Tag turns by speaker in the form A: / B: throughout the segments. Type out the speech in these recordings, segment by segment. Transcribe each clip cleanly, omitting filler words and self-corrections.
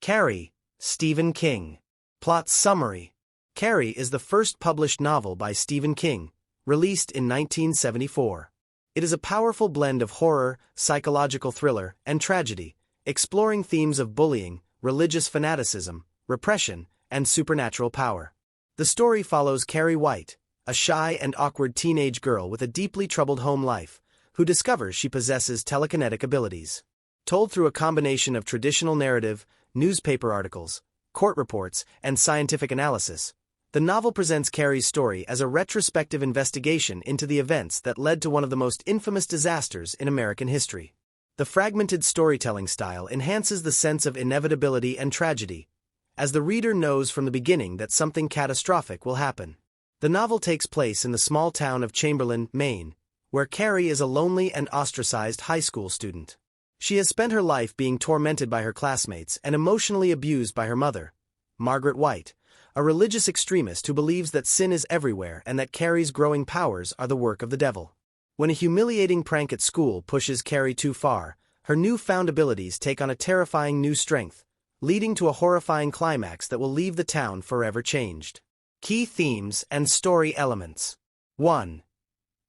A: Carrie, Stephen King. Plot summary. Carrie is the first published novel by Stephen King, released in 1974. It is a powerful blend of horror, psychological thriller, and tragedy, exploring themes of bullying, religious fanaticism, repression, and supernatural power. The story follows Carrie White, a shy and awkward teenage girl with a deeply troubled home life, who discovers she possesses telekinetic abilities. Told through a combination of traditional narrative, newspaper articles, court reports, and scientific analysis, the novel presents Carrie's story as a retrospective investigation into the events that led to one of the most infamous disasters in American history. The fragmented storytelling style enhances the sense of inevitability and tragedy, as the reader knows from the beginning that something catastrophic will happen. The novel takes place in the small town of Chamberlain, Maine, where Carrie is a lonely and ostracized high school student. She has spent her life being tormented by her classmates and emotionally abused by her mother, Margaret White, a religious extremist who believes that sin is everywhere and that Carrie's growing powers are the work of the devil. When a humiliating prank at school pushes Carrie too far, her newfound abilities take on a terrifying new strength, leading to a horrifying climax that will leave the town forever changed. Key themes and story elements. 1.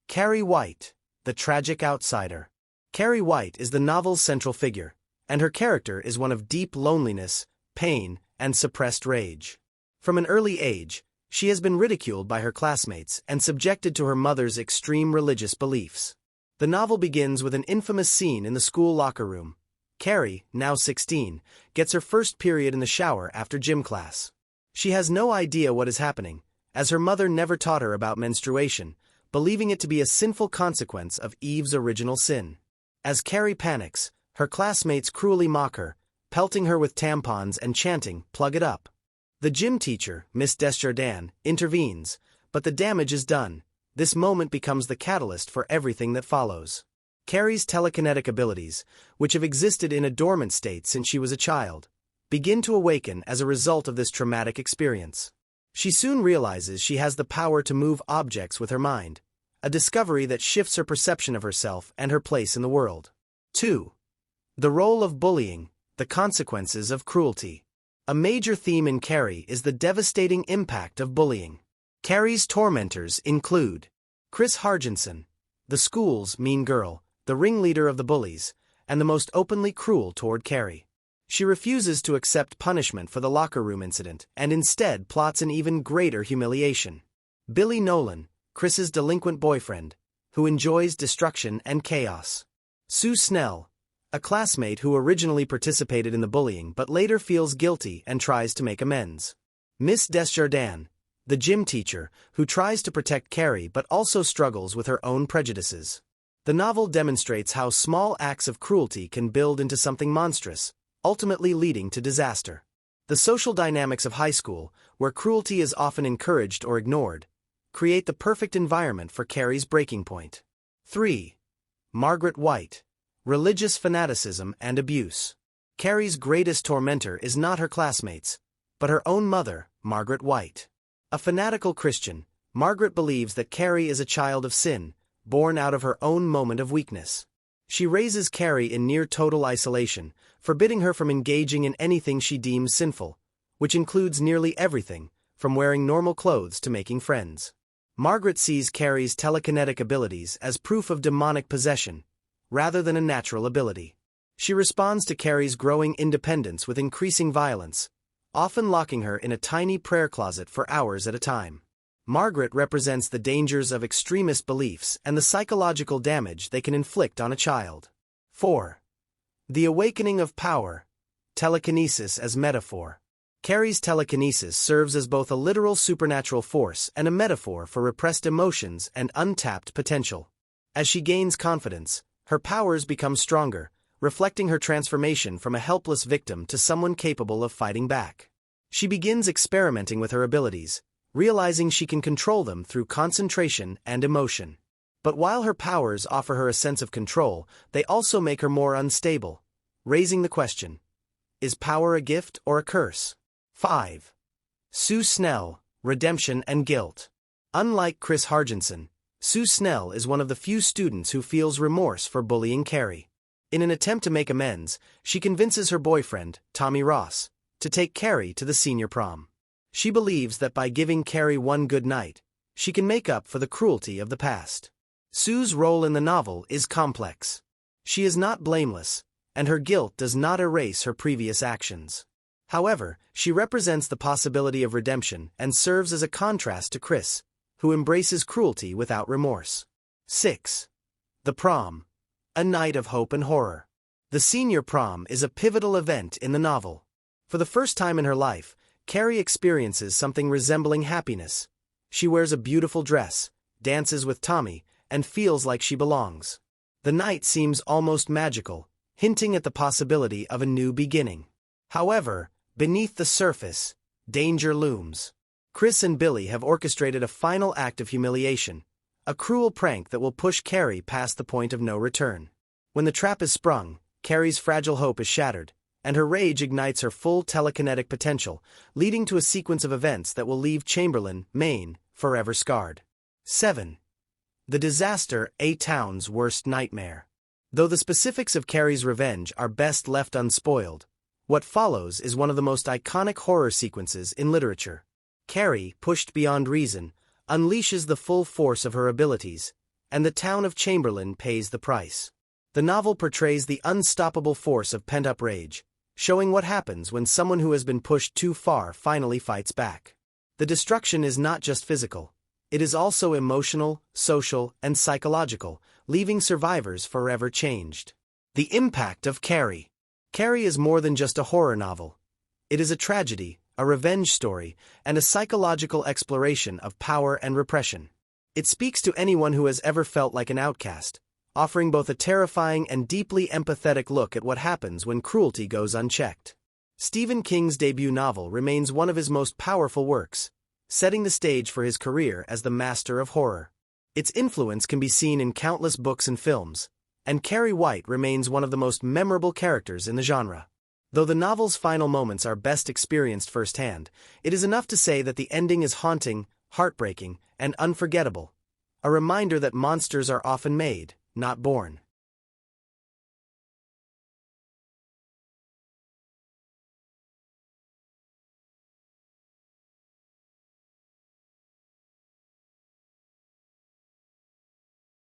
A: Carrie White, the tragic outsider. Carrie White is the novel's central figure, and her character is one of deep loneliness, pain, and suppressed rage. From an early age, she has been ridiculed by her classmates and subjected to her mother's extreme religious beliefs. The novel begins with an infamous scene in the school locker room. Carrie, now 16, gets her first period in the shower after gym class. She has no idea what is happening, as her mother never taught her about menstruation, believing it to be a sinful consequence of Eve's original sin. As Carrie panics, her classmates cruelly mock her, pelting her with tampons and chanting, "Plug it up." The gym teacher, Miss Desjardins, intervenes, but the damage is done. This moment becomes the catalyst for everything that follows. Carrie's telekinetic abilities, which have existed in a dormant state since she was a child, begin to awaken as a result of this traumatic experience. She soon realizes she has the power to move objects with her mind, a discovery that shifts her perception of herself and her place in the world. 2. The role of bullying, the consequences of cruelty. A major theme in Carrie is the devastating impact of bullying. Carrie's tormentors include Chris Hargensen, the school's mean girl, the ringleader of the bullies, and the most openly cruel toward Carrie. She refuses to accept punishment for the locker room incident and instead plots an even greater humiliation. Billy Nolan, Chris's delinquent boyfriend, who enjoys destruction and chaos. Sue Snell, a classmate who originally participated in the bullying but later feels guilty and tries to make amends. Miss Desjardins, the gym teacher, who tries to protect Carrie but also struggles with her own prejudices. The novel demonstrates how small acts of cruelty can build into something monstrous, ultimately leading to disaster. The social dynamics of high school, where cruelty is often encouraged or ignored, create the perfect environment for Carrie's breaking point. 3. Margaret White, religious fanaticism and abuse. Carrie's greatest tormentor is not her classmates, but her own mother, Margaret White. A fanatical Christian, Margaret believes that Carrie is a child of sin, born out of her own moment of weakness. She raises Carrie in near-total isolation, forbidding her from engaging in anything she deems sinful, which includes nearly everything, from wearing normal clothes to making friends. Margaret sees Carrie's telekinetic abilities as proof of demonic possession, rather than a natural ability. She responds to Carrie's growing independence with increasing violence, often locking her in a tiny prayer closet for hours at a time. Margaret represents the dangers of extremist beliefs and the psychological damage they can inflict on a child. 4. The awakening of power, telekinesis as metaphor. Carrie's telekinesis serves as both a literal supernatural force and a metaphor for repressed emotions and untapped potential. As she gains confidence, her powers become stronger, reflecting her transformation from a helpless victim to someone capable of fighting back. She begins experimenting with her abilities, realizing she can control them through concentration and emotion. But while her powers offer her a sense of control, they also make her more unstable, raising the question: is power a gift or a curse? 5. Sue Snell, redemption and guilt. Unlike Chris Hargensen, Sue Snell is one of the few students who feels remorse for bullying Carrie. In an attempt to make amends, she convinces her boyfriend, Tommy Ross, to take Carrie to the senior prom. She believes that by giving Carrie one good night, she can make up for the cruelty of the past. Sue's role in the novel is complex. She is not blameless, and her guilt does not erase her previous actions. However, she represents the possibility of redemption and serves as a contrast to Chris, who embraces cruelty without remorse. 6. The prom. A night of hope and horror. The senior prom is a pivotal event in the novel. For the first time in her life, Carrie experiences something resembling happiness. She wears a beautiful dress, dances with Tommy, and feels like she belongs. The night seems almost magical, hinting at the possibility of a new beginning. However, beneath the surface, danger looms. Chris and Billy have orchestrated a final act of humiliation, a cruel prank that will push Carrie past the point of no return. When the trap is sprung, Carrie's fragile hope is shattered, and her rage ignites her full telekinetic potential, leading to a sequence of events that will leave Chamberlain, Maine, forever scarred. 7. The disaster, a town's worst nightmare. Though the specifics of Carrie's revenge are best left unspoiled, what follows is one of the most iconic horror sequences in literature. Carrie, pushed beyond reason, unleashes the full force of her abilities, and the town of Chamberlain pays the price. The novel portrays the unstoppable force of pent-up rage, showing what happens when someone who has been pushed too far finally fights back. The destruction is not just physical. It is also emotional, social, and psychological, leaving survivors forever changed. The impact of Carrie. Carrie is more than just a horror novel. It is a tragedy, a revenge story, and a psychological exploration of power and repression. It speaks to anyone who has ever felt like an outcast, offering both a terrifying and deeply empathetic look at what happens when cruelty goes unchecked. Stephen King's debut novel remains one of his most powerful works, setting the stage for his career as the master of horror. Its influence can be seen in countless books and films, and Carrie White remains one of the most memorable characters in the genre. Though the novel's final moments are best experienced firsthand, it is enough to say that the ending is haunting, heartbreaking, and unforgettable, a reminder that monsters are often made, not born.